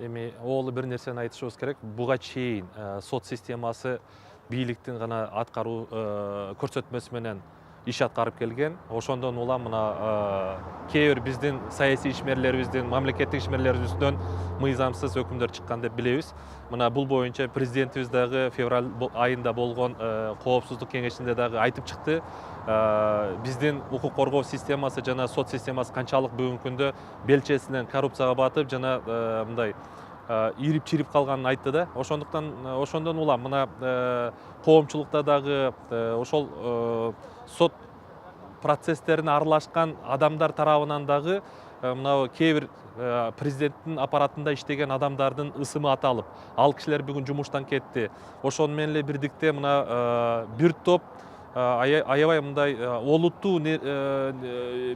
эми оолу бир нерсени айтышыбыз керек. Буга чейин сот системасы бийликтин гана аткаруу көрсөтмөсү менен иш аткарып келген. Ошондон улам мына кээ бир биздин саясий ишмерлерибиздин, мамлекеттик ишмерлерибизден мыйзамсыз өкүмдөр чыккан деп билебиз. Мына бул боюнча президентибиз дагы февраль айында болгон коопсуздук кеңешинде дагы айтып чыкты. Биздин укук коргоо системасы жана сот системасы канчалык бүгүнкү күндө белчесинен коррупцияга батып жана мындай ирип чирип калганын айтты да. Ошондон улам мына коомчулукта дагы ошол сот процесстерине аралашкан адамдар тарабынан дагы мына кээ бир президенттин аппаратында иштеген адамдардын ысымы аталып, ал кишилер бүгүн жумуштан кетти. Ошону менен эле бирдикте мына бир топ аябай мындай олуттуу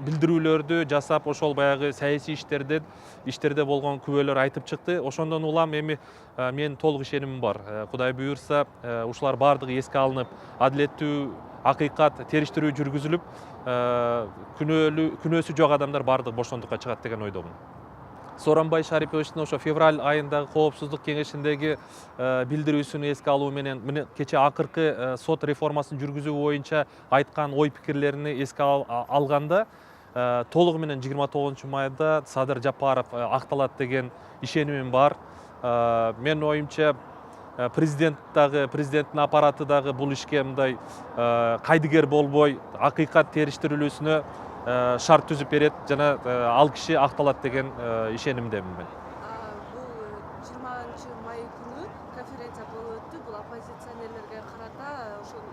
билдирүүлөрдү жасап, ошол баягы саясий иштерде болгон күбөлөр айтып чыкты. Ошондон улам эми менин толук ишенимим бар. Кудай буюрса, ушулар баардыгы эске алынып, адилеттүү, акыйкат териштирүү жүргүзүлүп, күнөөсү жок адамдар баардыгы бошондукка чыгат деген ойдомун. Сооронбай Шариповичтин ошо февраль айындагы коопсуздук кеңешиндеги билдирүүсүн эске алуу менен мына кечээ акыркы сот реформасын жүргүзүү боюнча айткан ой пикирлерин эске алганда толугу менен 29 майда Садыр Жапаров акталат деген ишенимим бар. Менин оюмча президенттин аппараты дагы бул ишке мындай кайдыгер болбой, акыйкат териштирүүлүүсүнө шарт түзүп берет жана ал киши акталат деген ишенимдемин мен. Бул 20 май күнү конференция болуп өттү. Бул оппозиционерлерге карата ошол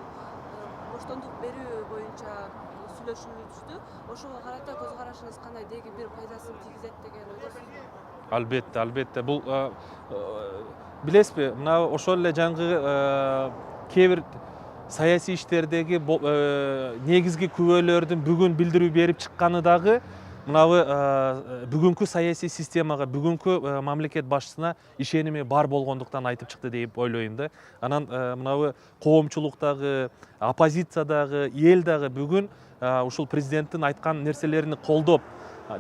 боштондук берүү боюнча сүйлөшүлүштү. Ошого карата көз карашыңыз кандай, деги бир пайдасын тийгизет деген ойдосузбу? Албетте. Бул билесизби, мына ошол эле жаңгы кээ бир саясий иштердеги негизги күбөлөрдүн бүгүн билдирүү берип чыкканы дагы мынабы бүгүнкү саясий системага, бүгүнкү мамлекет башчысына ишеними бар болгондуктан айтып чыкты деп ойлойм да. Анан мынабы коомчулук дагы, оппозиция дагы, эл дагы бүгүн ушул президенттин айткан нерселерин колдоп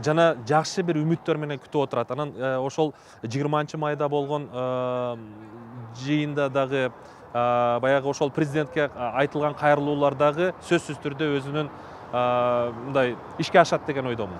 жана жакшы бир үмүттөр менен күтүп отурат. Анан ошол 20 майда болгон жыйында дагы баягы ошол президентке айтылган кайрылуулар дагы сөзсүз түрдө өзүнүн мындай ишке ашат деген ойдомун.